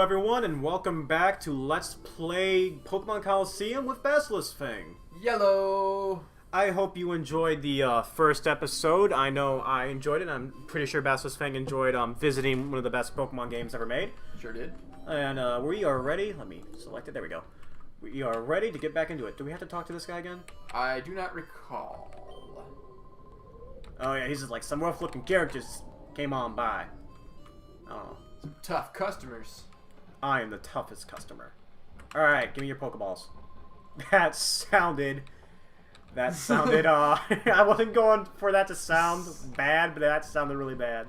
everyone, and welcome back to Let's Play Pokemon Coliseum with Basiliskfang. Yellow! I hope you enjoyed the first episode. I know I enjoyed it. I'm pretty sure Basiliskfang enjoyed visiting one of the best Pokemon games ever made. Sure did. And we are ready. Let me select it. There we go. We are ready to get back into it. Do we have to talk to this guy again? I do not recall. Oh yeah, he's just like some rough-looking characters came on by. Oh. Some tough customers. I am the toughest customer. Alright, give me your Pokeballs. That sounded, I wasn't going for that to sound bad, but that sounded really bad.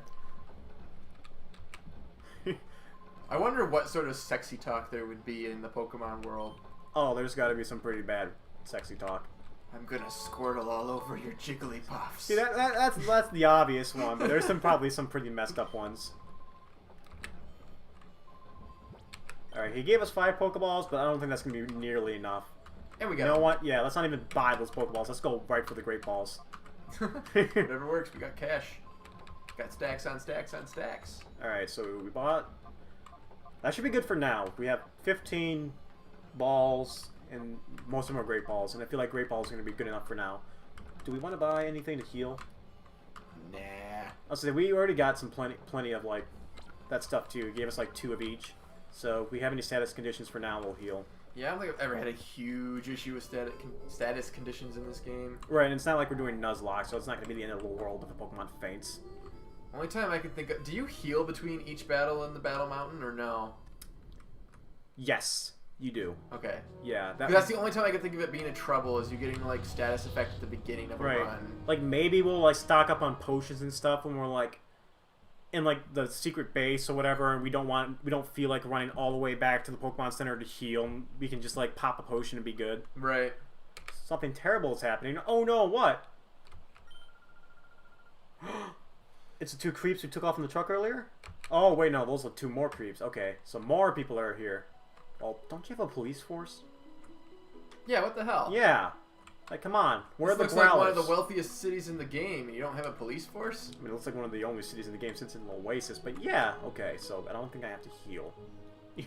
I wonder what sort of sexy talk there would be in the Pokemon world. Oh, there's gotta be some pretty bad sexy talk. I'm gonna squirtle all over your Jigglypuffs. See, that's the obvious one, but there's probably some pretty messed up ones. Alright, he gave us 5 Pokeballs, but I don't think that's going to be nearly enough. And we got You know what? Yeah, let's not even buy those Pokeballs. Let's go right for the Great Balls. Whatever works. We got cash. Got stacks on stacks on stacks. Alright, so we bought... That should be good for now. We have 15 balls, and most of them are Great Balls, and I feel like Great Balls are going to be good enough for now. Do we want to buy anything to heal? Nah. I'll say we already got some plenty of, like, that stuff, too. He gave us, like, 2 of each. So if we have any status conditions for now, we'll heal. Yeah, I don't think I've ever had a huge issue with status conditions in this game. Right, and it's not like we're doing Nuzlocke, so it's not going to be the end of the world if a Pokemon faints. Only time I can think of... Do you heal between each battle in the Battle Mountain, or no? Yes, you do. Okay. Yeah. That's the only time I can think of it being a trouble, is you getting, like, status effect at the beginning of a run. Like, maybe we'll, like, stock up on potions and stuff when we're, like, in like the secret base or whatever, and we don't feel like running all the way back to the Pokemon Center to heal. We can just like pop a potion and be good. Right. Something terrible is happening. Oh no! What? It's the 2 creeps who took off in the truck earlier. Oh wait, no, those are 2 more creeps. Okay, so more people are here. Oh, don't you have a police force? Yeah. What the hell? Yeah. Like, come on. Where are the Growlers? Looks like one of the wealthiest cities in the game, and you don't have a police force? I mean, it looks like one of the only cities in the game since it's an oasis, but yeah, okay, so I don't think I have to heal.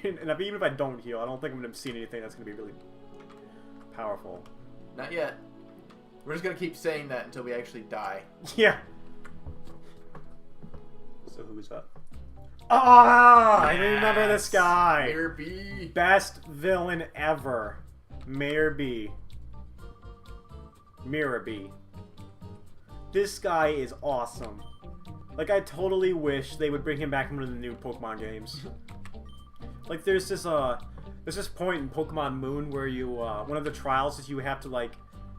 And even if I don't heal, I don't think I'm going to see anything that's going to be really powerful. Not yet. We're just going to keep saying that until we actually die. Yeah. So who's up? Ah! Yes! I remember this guy! Mayor B. Best villain ever. Mayor B. Mirror B. This guy is awesome. Like, I totally wish they would bring him back in one of the new Pokemon games. Like, there's this point in Pokemon Moon where you, one of the trials is you have to, like,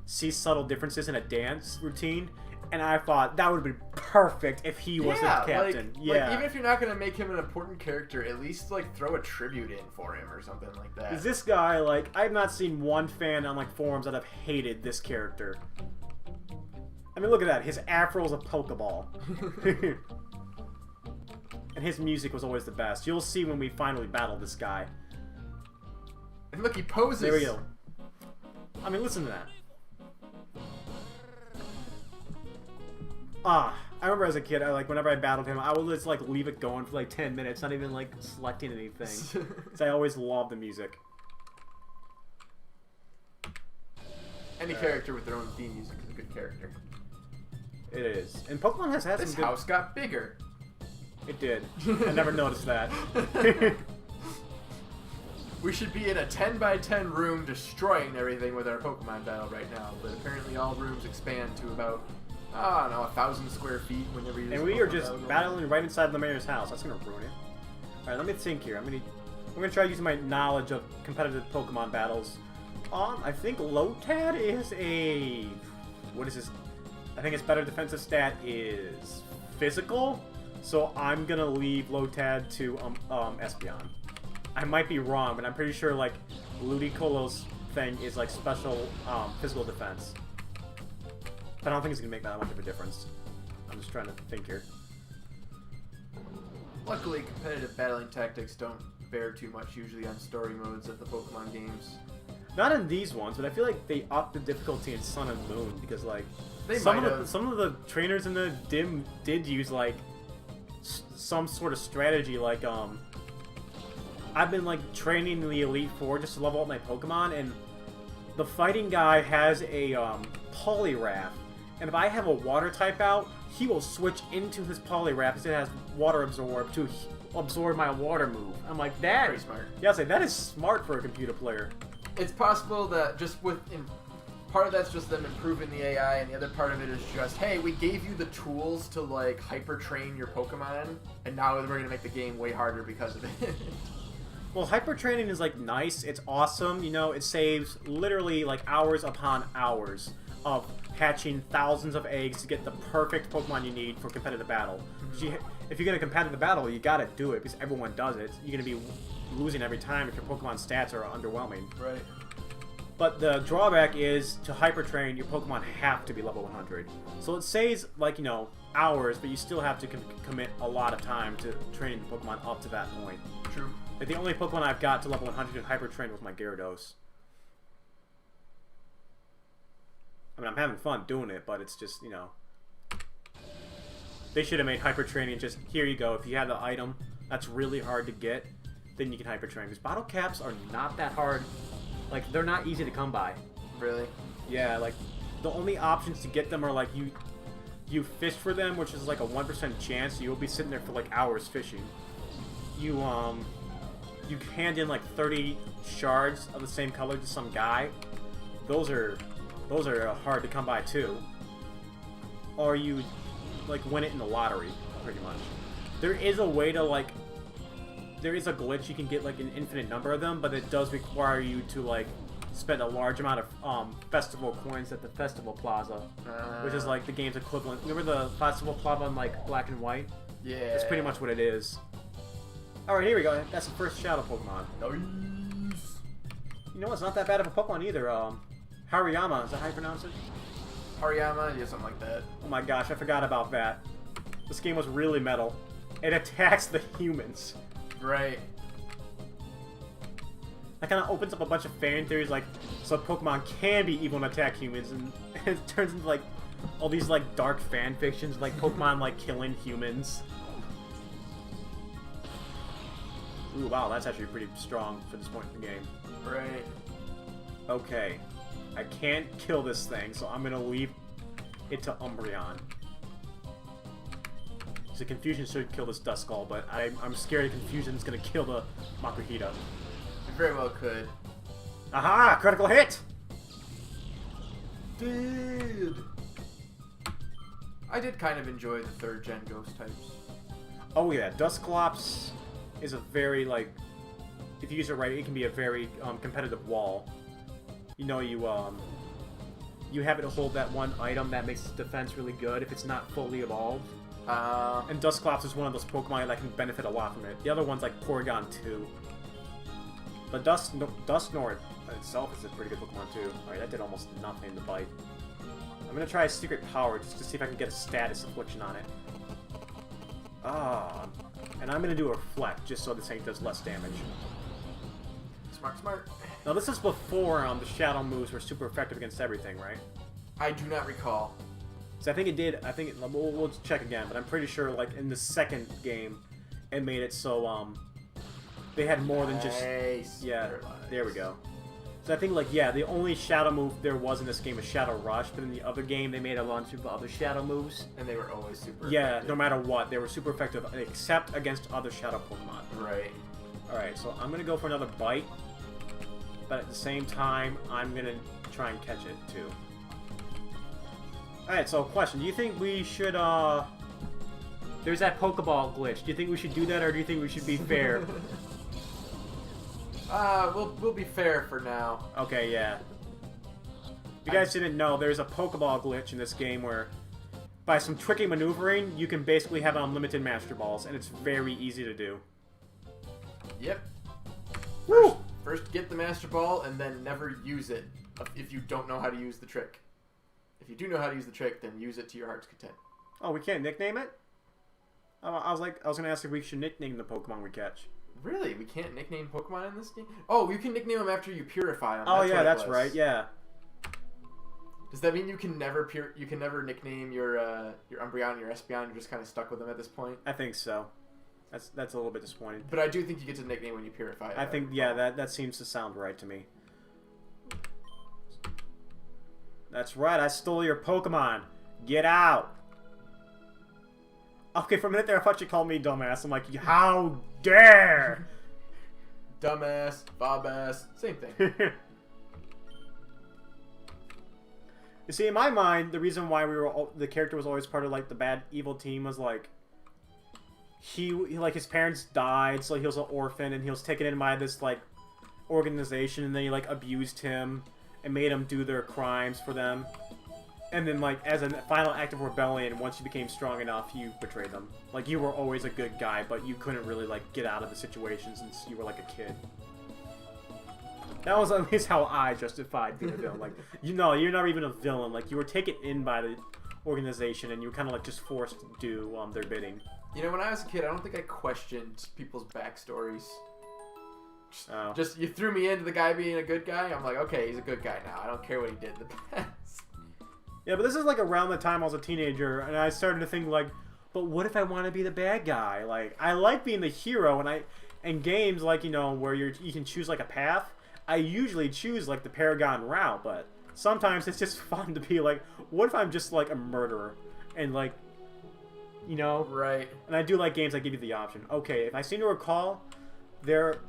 see subtle differences in a dance routine, and I thought that would be perfect if he was the captain. Like, even if you're not going to make him an important character, at least, like, throw a tribute in for him or something like that. Is this guy, like, I've not seen one fan on, like, forums that have hated this character. I mean, look at that. His afro is a Pokeball. And his music was always the best. You'll see when we finally battle this guy. And look, he poses. There we go. I mean, listen to that. I remember as a kid, whenever I battled him, I would just like leave it going for like 10 minutes, not even like selecting anything. Because I always loved the music. Any character with their own theme music is a good character. It is. And Pokemon has had this some good... house got bigger. It did. I never noticed that. We should be in a 10x10 room destroying everything with our Pokemon battle right now, but apparently all rooms expand to about... I don't know, 1,000 square feet whenever you... And we are just battling right inside the mayor's house. That's gonna ruin it. Alright, let me think here. I'm gonna try using my knowledge of competitive Pokemon battles. I think Lotad is a... What is this? I think its better defensive stat is physical. So I'm gonna leave Lotad to Espeon. I might be wrong, but I'm pretty sure like Ludicolo's thing is like special physical defense. But I don't think it's going to make that much of a difference. I'm just trying to think here. Luckily, competitive battling tactics don't bear too much usually on story modes of the Pokemon games. Not in these ones, but I feel like they upped the difficulty in Sun and Moon because like some of the trainers in the dim did use like some sort of strategy, like I've been like training the Elite Four just to level up my Pokemon, and the fighting guy has a Poliwrath, and if I have a water type out, he will switch into his Poliwrath because it has water absorb to absorb my water move. I'm like, that. Pretty smart. Yeah, I was like, that is smart for a computer player. It's possible that just part of that's just them improving the AI, and the other part of it is just, hey, we gave you the tools to like hyper train your Pokemon, and now we're gonna make the game way harder because of it. Well, hyper training is like nice. It's awesome. You know, it saves literally like hours upon hours of hatching thousands of eggs to get the perfect Pokemon you need for competitive battle. If you get a competitive battle, you gotta do it because everyone does it. You're gonna be losing every time if your Pokemon stats are underwhelming. Right. But the drawback is to hyper train, your Pokemon have to be level 100. So it saves like, you know, hours, but you still have to commit a lot of time to training the Pokemon up to that point. True. Like the only Pokemon I've got to level 100 in hyper train was my Gyarados. I mean, I'm having fun doing it, but it's just, you know, they should have made hyper training just, here you go, if you have the item that's really hard to get, then you can hyper train. Because bottle caps are not that hard. Like, they're not easy to come by. Really? Yeah, like, the only options to get them are, like, you fish for them, which is, like, a 1% chance. You'll be sitting there for, like, hours fishing. You hand in, like, 30 shards of the same color to some guy. Those are hard to come by, too. Or you, like, win it in the lottery, pretty much. There is a way to, like... There is a glitch, you can get like an infinite number of them, but it does require you to like spend a large amount of festival coins at the festival plaza, which is like the game's equivalent. Remember the festival plaza in like Black and White? Yeah. That's pretty much what it is. Alright, here we go. That's the first Shadow Pokemon. Nice. You know, it's not that bad of a Pokemon either. Hariyama, is that how you pronounce it? Hariyama, yeah, something like that. Oh my gosh, I forgot about that. This game was really metal. It attacks the humans. Right. That kind of opens up a bunch of fan theories, like, so Pokemon can be evil and attack humans, and it turns into, like, all these, like, dark fan fictions, like Pokemon, like, killing humans. Ooh, wow, that's actually pretty strong for this point in the game. Right. Okay. I can't kill this thing, so I'm gonna leave it to Umbreon. So Confusion should kill this Duskull, but I'm scared Confusion's gonna kill the Makuhita. It very well could. Aha! Critical hit! Dude! I did kind of enjoy the 3rd gen ghost types. Oh yeah, Dusclops is a very, like, if you use it right, it can be a very competitive wall. You know, you have it hold that one item that makes its defense really good if it's not fully evolved. And Dusclops is one of those Pokemon that can benefit a lot from it. The other one's like Porygon 2. But Dusknoir itself is a pretty good Pokemon too. Alright, that did almost nothing to bite. I'm gonna try a Secret Power just to see if I can get a status affliction on it. And I'm gonna do a Reflect just so this thing does less damage. Smart, smart. Now this is before the Shadow moves were super effective against everything, right? I do not recall. So I think it did. I think we'll check again, but I'm pretty sure like in the second game, it made it so they had more than just yeah. There we go. So I think like yeah, the only Shadow move there was in this game was Shadow Rush, but in the other game they made a bunch of other Shadow moves, and they were always super. Yeah, effective. no matter what, they were super effective except against other Shadow Pokemon. Right. All right, so I'm gonna go for another bite, but at the same time I'm gonna try and catch it too. Alright, so question. Do you think we should, there's that Pokeball glitch. Do you think we should do that, or do you think we should be fair? We'll be fair for now. Okay, yeah. If you guys didn't know, there's a Pokeball glitch in this game where, by some tricky maneuvering, you can basically have unlimited Master Balls, and it's very easy to do. Yep. Woo! First get the Master Ball, and then never use it if you don't know how to use the trick. If you do know how to use the trick, then use it to your heart's content. Oh, we can't nickname it? I was gonna ask if we should nickname the Pokemon we catch. Really? We can't nickname Pokemon in this game? Oh, you can nickname them after you purify them. Oh yeah, that's right. Yeah. Does that mean you can never nickname your Umbreon and your Espeon? You're just kind of stuck with them at this point? I think so. That's a little bit disappointing. But I do think you get to nickname when you purify it. I think, yeah, that seems to sound right to me. That's right, I stole your Pokemon. Get out. Okay, for a minute there, I thought you called me dumbass. I'm like, how dare! Dumbass, Vuabas, same thing. You see, in my mind, the reason why the character was always part of like the bad evil team was like he like his parents died, so he was an orphan, and he was taken in by this like organization, and they like abused him and made him do their crimes for them. And then, like, as a final act of rebellion, once you became strong enough, you betrayed them. Like, you were always a good guy, but you couldn't really, like, get out of the situation since you were, like, a kid. That was at least how I justified being a villain. Like, you know, you're not even a villain. Like, you were taken in by the organization, and you were kind of, like, just forced to do their bidding. You know, when I was a kid, I don't think I questioned people's backstories. Just, you threw me into the guy being a good guy, I'm like, okay, he's a good guy now. I don't care what he did in the past. Yeah, but this is like around the time I was a teenager, and I started to think like, but what if I want to be the bad guy? Like, I like being the hero, and games like, you know, where you can choose like a path, I usually choose like the Paragon route, but sometimes it's just fun to be like, what if I'm just like a murderer, and like, you know, right? And I do like games that give you the option. Okay, if I seem to recall,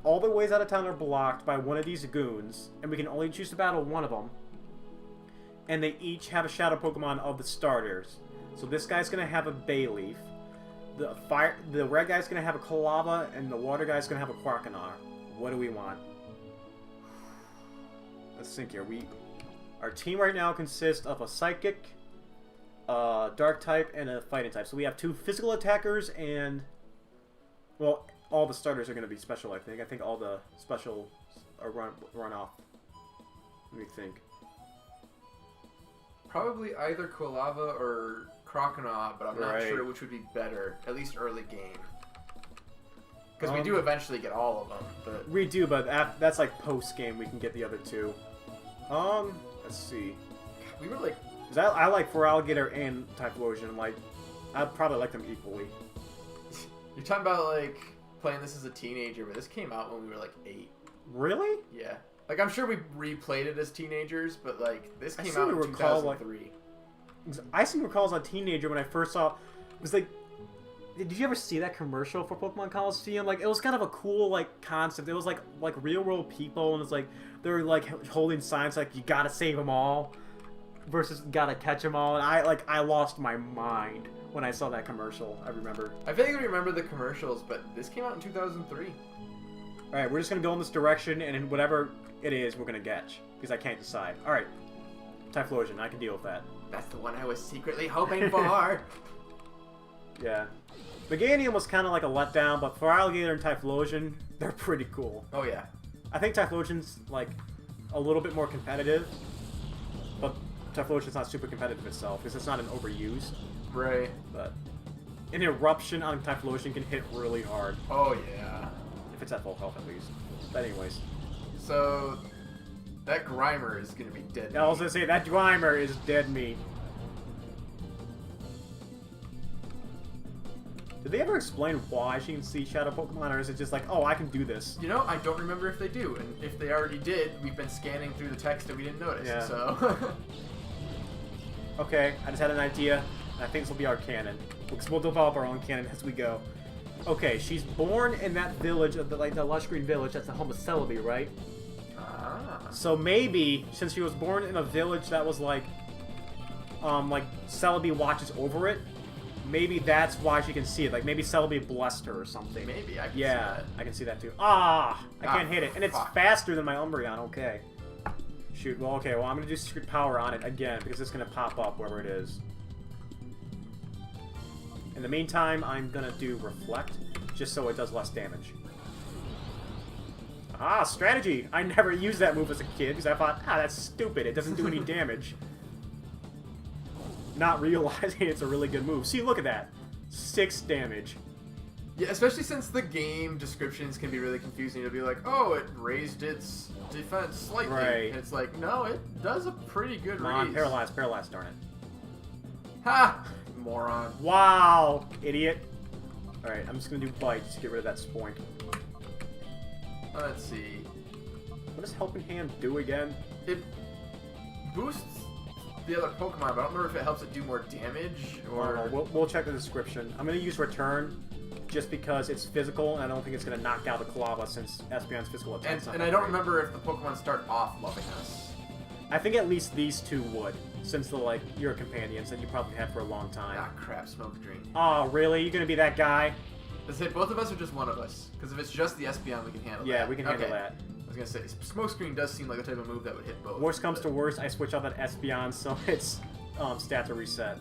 all the ways out of town are blocked by one of these goons, and we can only choose to battle one of them. And they each have a Shadow Pokemon of the starters. So this guy's gonna have a Bayleaf. The red guy's gonna have a Kolava, and the water guy's gonna have a Quackanar. What do we want? Let's think here. Our team right now consists of a Psychic, Dark type, and a Fighting type. So we have 2 physical attackers, and well, all the starters are gonna be special. I think all the specials are run off. Let me think. Probably either Kolava or Croconaw, but I'm not sure which would be better, at least early game. Because we do eventually get all of them. But we do, but that's like post-game we can get the other 2. Let's see. We were like... I like Feraligatr and Typhlosion. Like, I'd probably like them equally. You're talking about, like, playing this as a teenager, but this came out when we were, like, 8. Really? Yeah. Like, I'm sure we replayed it as teenagers, but, like, this came out in 2003. I seem to recall as a teenager when I first saw... It was like... Did you ever see that commercial for Pokemon Coliseum? Like, it was kind of a cool, like, concept. It was, like real-world people, and it's like, they were, like, holding signs like, you gotta save them all, versus gotta catch them all, and I lost my mind when I saw that commercial, I remember. I vaguely remember the commercials, but this came out in 2003. Alright, we're just gonna go in this direction, and whatever it is, we're gonna catch, because I can't decide. Alright, Typhlosion, I can deal with that. That's the one I was secretly hoping for! Yeah. Meganium was kind of like a letdown, but Feraligatr and Typhlosion, they're pretty cool. Oh yeah. I think Typhlosion's like a little bit more competitive, but Typhlosion's not super competitive itself because it's not an overuse. Right. But an Eruption on Typhlosion can hit really hard. Oh yeah. If it's at full health at least. But anyways. So that Grimer is gonna be dead. Yeah, I was gonna say that Grimer is dead meat. Did they ever explain why she can see Shadow Pokemon, or is it just like, oh, I can do this? You know, I don't remember if they do, and if they already did, we've been scanning through the text and we didn't notice, yeah. So... Okay, I just had an idea, and I think this will be our canon. We'll develop our own canon as we go. Okay, she's born in that village, the lush green village, that's the home of Celebi, right? Ah. So maybe, since she was born in a village that was like Celebi watches over it, maybe that's why she can see it. Like, maybe Celebi blessed her or something. Maybe, I can see that. I can see that too. Ah! I can't hit it. And it's faster than my Umbreon. Okay. Shoot. Well, okay. Well, I'm going to do Secret Power on it again, because it's going to pop up wherever it is. In the meantime, I'm going to do Reflect, just so it does less damage. Ah, strategy! I never used that move as a kid, because I thought, that's stupid. It doesn't do any damage. Not realizing it's a really good move. See, look at that. 6 damage. Yeah, especially since the game descriptions can be really confusing. It'll be like, oh, it raised its defense slightly. Right. And it's like, no, it does a pretty good Come on, raise. paralyzed, darn it. Ha! Moron. Wow, idiot. Alright, I'm just gonna do Bite just to get rid of that Spoink. Let's see. What does Helping Hand do again? It boosts the other Pokemon, but I don't remember if it helps it do more damage or... We'll check the description. I'm gonna use Return just because it's physical, and I don't think it's gonna knock out the Colava since Espeon's physical attacks. And I don't remember if the Pokemon start off loving us. I think at least these two would, since they're like your companions that you probably had for a long time. Ah, crap, Smoke Dream. Oh, really? You gonna be that guy? Let's say both of us or just one of us? Because if it's just the Espeon, we can handle that. Yeah, we can handle that. I was gonna say, Smoke Screen does seem like the type of move that would hit both. Worst comes to worst, I switch out that Espeon so its stats are reset.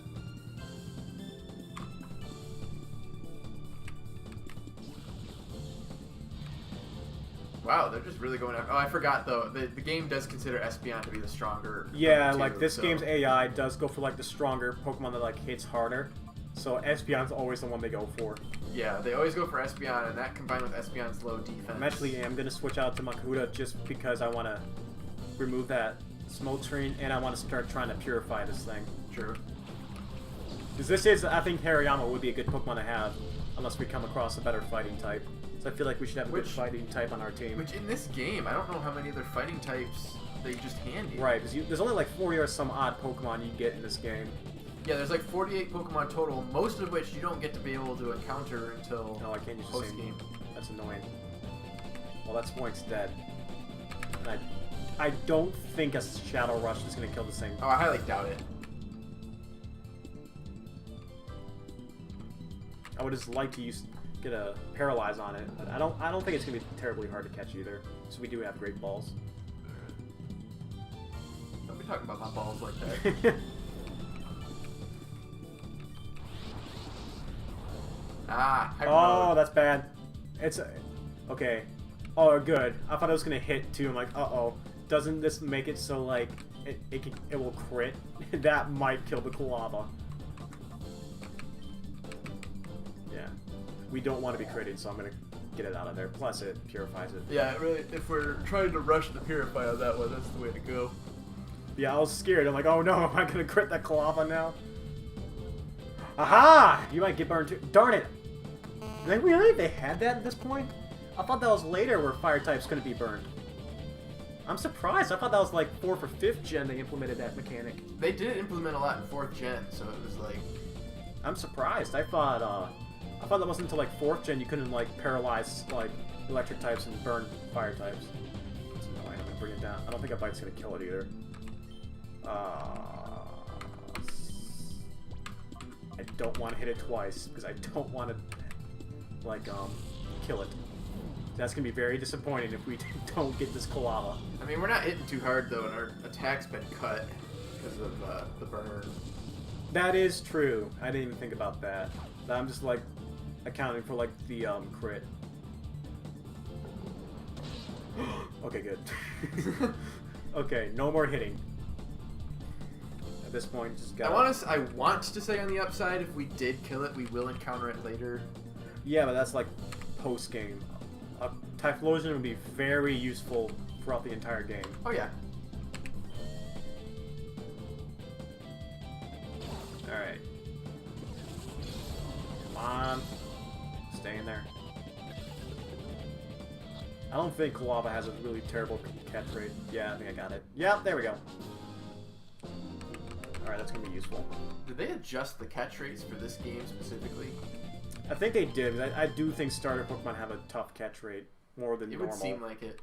Wow, they're just really going after... Oh, I forgot, though. The game does consider Espeon to be the stronger Yeah, of the like, two, this so... game's AI does go for, like, the stronger Pokemon that, like, hits harder. So Espeon's always the one they go for. Yeah, they always go for Espeon, and that combined with Espeon's low defense... I'm going to switch out to Makuta just because I want to remove that Smoke Screen, and I want to start trying to purify this thing. True. Because this is, I think Hariyama would be a good Pokemon to have, unless we come across a better fighting type. So I feel like we should have a good fighting type on our team. Which in this game, I don't know how many other fighting types they just hand you. Right, because there's only like 40 or some odd Pokemon you get in this game. Yeah, there's like 48 Pokemon total, most of which you don't get to be able to encounter until No, I can't use the post same game. That's annoying. Well, that Spoink's dead. And I don't think a Shadow Rush is going to kill the same. Oh, I highly doubt it. I would just like to get a Paralyze on it, but I don't think it's going to be terribly hard to catch either. So we do have Great Balls. Don't be talking about my balls like that. Hyper Oh, mode. that's bad. It's okay. Oh, good. I thought it was gonna hit too. I'm like, uh-oh. Doesn't this make it so like it will crit? That might kill the Colava. Yeah, we don't want to be critting, so I'm gonna get it out of there. Plus, it purifies it. Yeah, really. If we're trying to rush the Purify on that one, that's the way to go. Yeah, I was scared. I'm like, oh no, am I gonna crit that Colava now? Aha! You might get burned too. Darn it! They had that at this point? I thought that was later where fire types couldn't be burned. I'm surprised. I thought that was like 4th or 5th gen they implemented that mechanic. They did implement a lot in 4th gen, so it was like... I'm surprised. I thought that wasn't until like 4th gen you couldn't like paralyze like electric types and burn fire types. That's annoying. I'm gonna bring it down. I don't think a bite's gonna kill it either. I don't want to hit it twice because I don't want to like kill it. That's gonna be very disappointing if we don't get this Colava. I mean, we're not hitting too hard though, and our attack's been cut because of the burn. That is true. I didn't even think about that. I'm just like accounting for like the crit. Okay, good. Okay, no more hitting. At this point, just got. I want to say on the upside, if we did kill it, we will encounter it later. Yeah, but that's like post game. A Typhlosion would be very useful throughout the entire game. Oh yeah. All right. Come on, stay in there. I don't think Colava has a really terrible catch rate. Yeah, I think I got it. Yep, there we go. Alright, that's gonna be useful. Did they adjust the catch rates for this game specifically? I think they did. I do think starter Pokemon have a tough catch rate, more than normal. It would seem like it.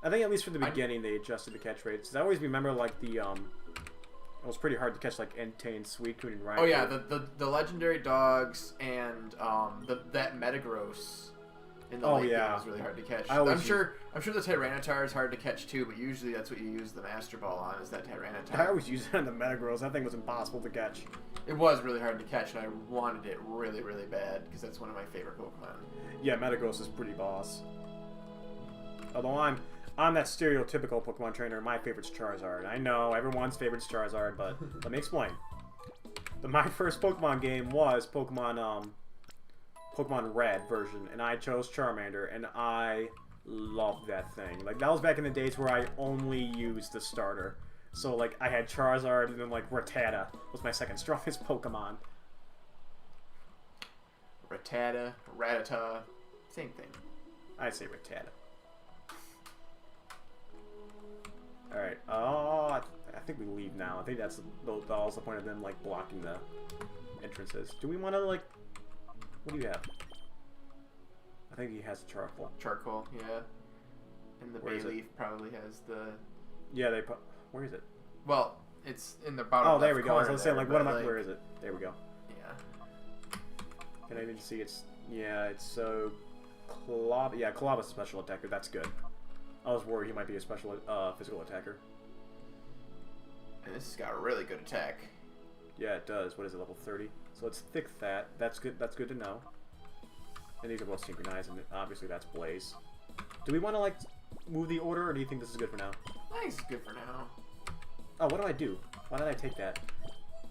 I think at least for the beginning they adjusted the catch rates. 'Cause I always remember like the it was pretty hard to catch like Entei, Suicune, and Raikou. Oh yeah, the legendary dogs and that Metagross in the late game was really hard to catch. I'm sure the Tyranitar is hard to catch too, but usually that's what you use the Master Ball on, is that Tyranitar. I always use it on the Metagross. That thing was impossible to catch. It was really hard to catch, and I wanted it really, really bad because that's one of my favorite Pokemon. Yeah, Metagross is pretty boss. Although I'm that stereotypical Pokemon trainer. My favorite's Charizard. I know everyone's favorite's Charizard, but let me explain. My first Pokemon game was Pokemon Red version, and I chose Charmander, and I loved that thing. Like, that was back in the days where I only used the starter. So, like, I had Charizard, and then, like, Rattata was my second strongest Pokemon. Rattata, Rattata, same thing. I say Rattata. Alright, oh, I think we leave now. I think that's the point of them, like, blocking the entrances. Do we want to, like, what do you have? I think he has charcoal. Charcoal, yeah. And the bay leaf probably has the... Yeah, they put... Where is it? Well, it's in the bottom left corner. Oh, there we go. I was saying, like, what am I... like, Where is it? There we go. Yeah. Can I even see it's... Yeah, it's so... Yeah, Colobus special attacker. That's good. I was worried he might be a special physical attacker. And this has got a really good attack. Yeah, it does. What is it, level 30? So it's Thick Fat. That's good. That's good to know. And these are both synchronized, and obviously that's Blaze. Do we want to, like, move the order, or do you think this is good for now? I think it's good for now. Oh, what do I do? Why did I take that?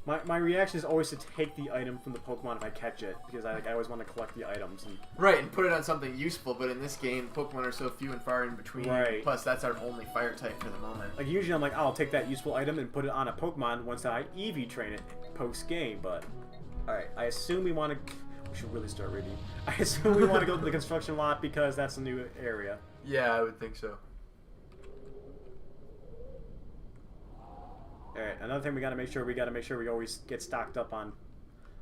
My reaction is always to take the item from the Pokemon if I catch it, because I always want to collect the items. And... Right, and put it on something useful, but in this game, Pokemon are so few and far in between. Right. Plus, that's our only fire type for the moment. Like, usually I'm like, I'll take that useful item and put it on a Pokemon once I EV train it post-game, but... Alright, I assume we want to... We should really start reading. I assume we want to go to the construction lot because that's a new area. Yeah, I would think so. Alright, another thing we gotta make sure we always get stocked up on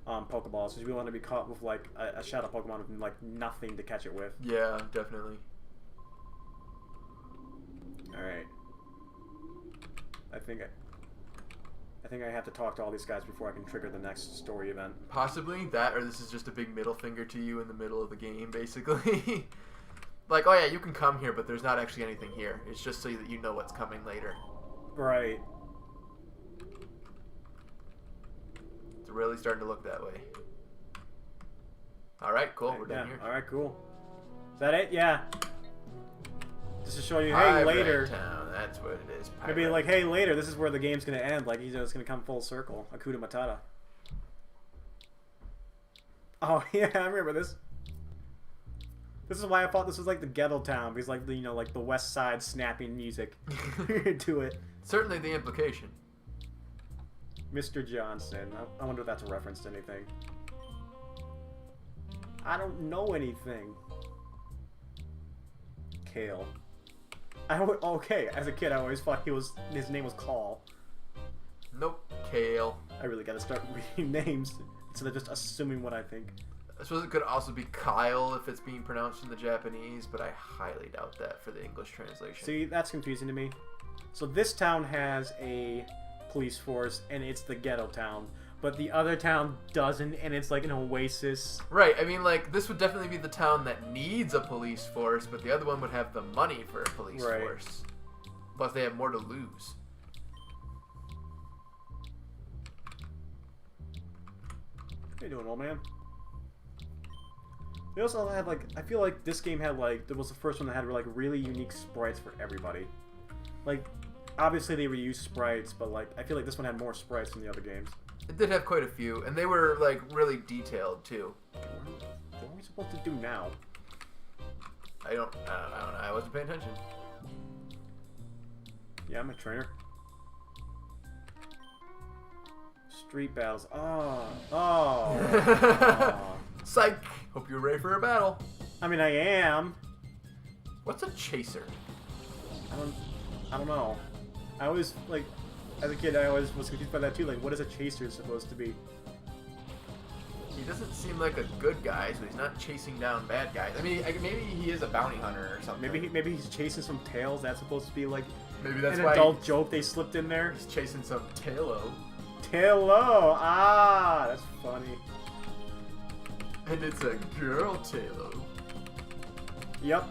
Pokeballs, because we want to be caught with, like, a Shadow Pokemon with, like, nothing to catch it with. Yeah, definitely. Alright. I think I have to talk to all these guys before I can trigger the next story event. Possibly that, or this is just a big middle finger to you in the middle of the game, basically. Like, oh yeah, you can come here, but there's not actually anything here. It's just so that you know what's coming later. Right. It's really starting to look that way. Alright, cool, we're done here. Alright, cool. Is that it? Yeah. Just to show you, hey, later. Town, that's what it is. Maybe like, hey, later, this is where the game's gonna end. Like, you know, it's gonna come full circle. Akuta Matata. Oh yeah, I remember this. This is why I thought this was like the ghetto town, because like the, you know, like the West Side snapping music to it. Certainly the implication. Mr. Johnson. I wonder if that's a reference to anything. I don't know anything. Kale. Okay, as a kid I always thought his name was Call. Nope, Kale. I really gotta start reading names instead of just assuming what I think. I suppose it could also be Kyle if it's being pronounced in the Japanese, but I highly doubt that for the English translation. See, that's confusing to me. So this town has a police force, and it's the ghetto town. But the other town doesn't, and it's like an oasis. Right, I mean, like, this would definitely be the town that needs a police force, but the other one would have the money for a police force. Plus, they have more to lose. How you doing, old man? They also had, like, I feel like this game had, like, it was the first one that had, like, really unique sprites for everybody. Like, obviously they reused sprites, but, like, I feel like this one had more sprites than the other games. It did have quite a few, and they were, like, really detailed, too. What are we supposed to do now? I don't know. I wasn't paying attention. Yeah, I'm a trainer. Street battles. Oh. Psych! Hope you're ready for a battle. I mean, I am. What's a chaser? I don't know. I always, like, as a kid, I always was confused by that too. Like, what is a chaser supposed to be? He doesn't seem like a good guy, so he's not chasing down bad guys. I mean, maybe he is a bounty hunter or something. Maybe he's chasing some tails. That's supposed to be like maybe that's an why adult joke they slipped in there. He's chasing some tailo. Tailo. Ah, that's funny. And it's a girl tailo. Yep.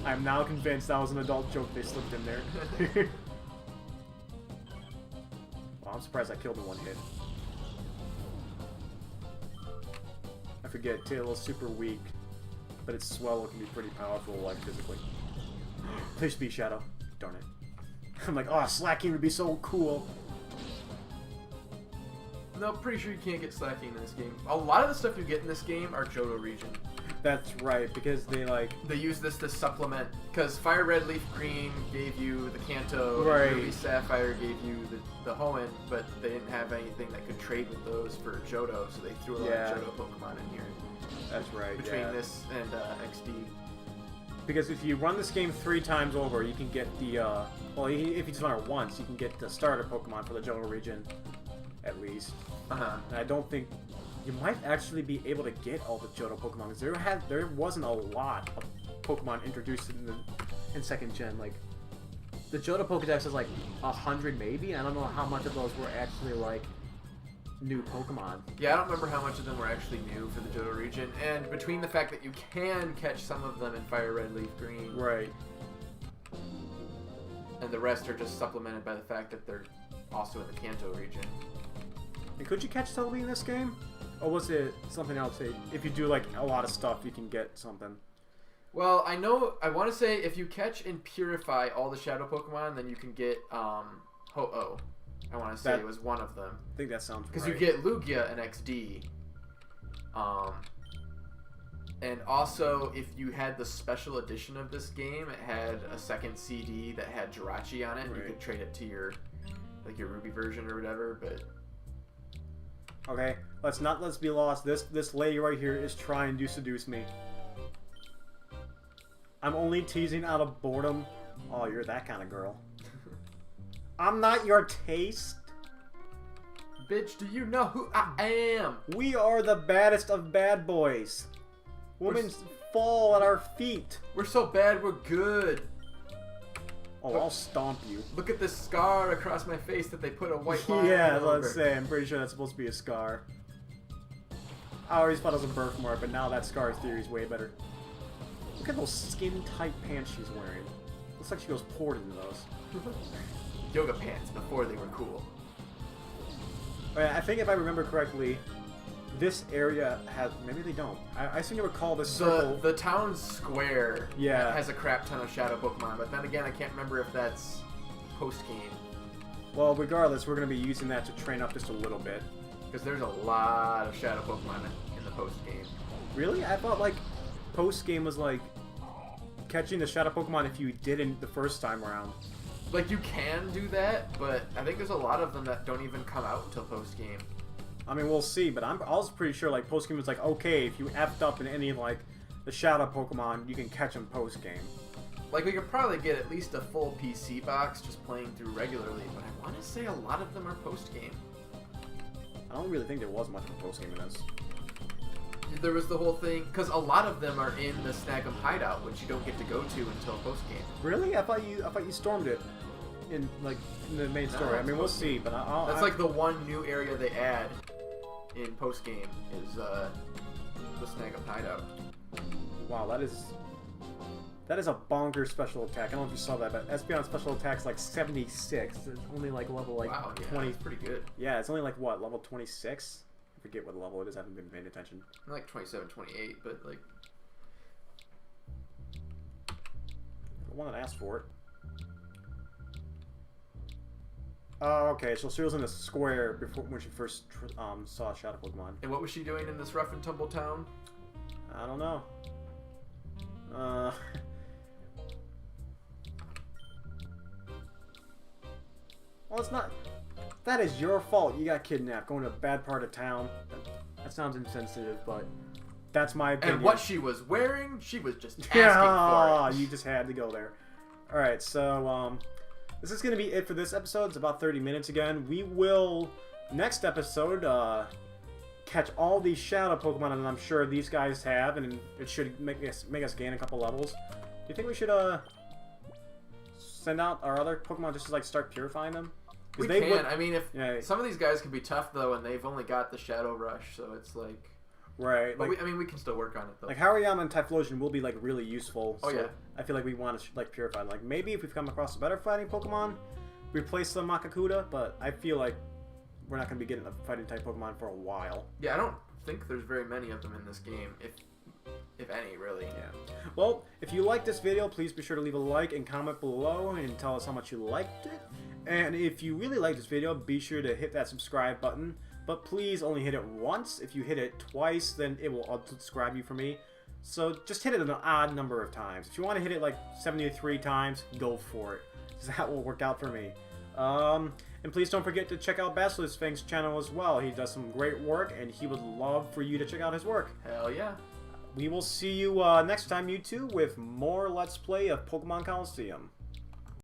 I'm now convinced that was an adult joke they slipped in there. Well, I'm surprised I killed in one hit. I forget, Tailo's super weak, but its swallow can be pretty powerful, like, physically. Please be Shadow. Darn it. I'm like, oh, slacking would be so cool. No, pretty sure you can't get slacking in this game. A lot of the stuff you get in this game are Johto region. That's right, because they use this to supplement, because Fire Red Leaf Green gave you the Kanto, right. and Ruby Sapphire gave you the Hoenn, but they didn't have anything that could trade with those for Johto, so they threw a lot of Johto Pokemon in here. That's right. Between this and XD. Because if you run this game 3 times over, you can get the well, if you just run it once, you can get the starter Pokemon for the Johto region, at least. And I don't think you might actually be able to get all the Johto Pokemon, because there wasn't a lot of Pokemon introduced in second gen. Like the Johto Pokedex is like 100 maybe. I don't know how much of those were actually like new Pokemon. Yeah, I don't remember how much of them were actually new for the Johto region. And between the fact that you can catch some of them in Fire Red Leaf Green, right, and the rest are just supplemented by the fact that they're also in the Kanto region. And could you catch Celebi in this game? Or was it something else? If you do like a lot of stuff, you can get something. Well, I want to say if you catch and purify all the Shadow Pokemon, then you can get Ho-Oh. I want to say it was one of them. I think that sounds right. Because you get Lugia and XD. And also, if you had the special edition of this game, it had a second CD that had Jirachi on it. Right. You could trade it to your Ruby version or whatever, but... Okay, let's be lost. This lady right here is trying to seduce me. I'm only teasing out of boredom. Oh, you're that kind of girl. I'm not your taste. Bitch, do you know who I am? We are the baddest of bad boys. Women fall at our feet. We're so bad, we're good. Oh, I'll stomp you. Look at this scar across my face that they put a white line yeah, over. let's say. I'm pretty sure that's supposed to be a scar. I always thought it was a birthmark, but now that scar theory is way better. Look at those skin-tight pants she's wearing. Looks like she goes poured into those. Yoga pants before they were cool. I think if I remember correctly, this area has... Maybe they don't. I seem to recall this circle... The town square has a crap ton of Shadow Pokemon, but then again, I can't remember if that's post-game. Well, regardless, we're going to be using that to train up just a little bit. Because there's a lot of Shadow Pokemon in the post-game. Really? I thought, like, post-game was, like, catching the Shadow Pokemon if you didn't the first time around. Like, you can do that, but I think there's a lot of them that don't even come out until post-game. I mean, we'll see, but I was pretty sure, like, post-game was like, okay, if you effed up in any, like, the Shadow Pokemon, you can catch them post-game. Like, we could probably get at least a full PC box just playing through regularly, but I want to say a lot of them are post-game. I don't really think there was much of a post-game in this. There was the whole thing, because a lot of them are in the Snag'em hideout, which you don't get to go to until post-game. Really? I thought you stormed it in the main story. I mean, we'll see, but that's like the one new area they add in post-game is the Snag'em hideout. Wow, that is a bonkers special attack. I don't know if you saw that, but Espeon special attack's like 76. It's only like level like 20. Yeah, pretty good. Yeah, it's only like what, level 26? I forget what level it is. I haven't been paying attention. Like 27, 28, but like the one that asked for it. Oh, okay. So she was in a square before when she first saw Shadow Pokemon. And what was she doing in this rough and tumble town? I don't know. Well, it's not. That is your fault. You got kidnapped, going to a bad part of town. That sounds insensitive, but that's my opinion. And what she was wearing, she was just asking for it. You just had to go there. All right, so this is going to be it for this episode. It's about 30 minutes again. We will next episode catch all these Shadow Pokemon, and I'm sure these guys have, and it should make us gain a couple levels. Do you think we should send out our other Pokemon just to like start purifying them? We can. I mean, if some of these guys can be tough though, and they've only got the Shadow Rush, so it's like right. But like, we can still work on it though. Like Hariyama and Typhlosion will be like really useful. Oh so yeah. I feel like we want to like purify them. Like maybe if we've come across a better fighting Pokemon, replace the Makakuda. But I feel like we're not going to be getting a fighting type Pokemon for a while. Yeah, I don't think there's very many of them in this game, if any, really. Yeah. Well, if you liked this video, please be sure to leave a like and comment below and tell us how much you liked it. And if you really liked this video, be sure to hit that subscribe button. But please only hit it once. If you hit it twice, then it will unsubscribe you from me. So just hit it an odd number of times. If you want to hit it like 73 times, go for it. That will work out for me. And please don't forget to check out Basiliskfang's channel as well. He does some great work, and he would love for you to check out his work. Hell yeah. We will see you next time, you two, with more Let's Play of Pokemon Coliseum.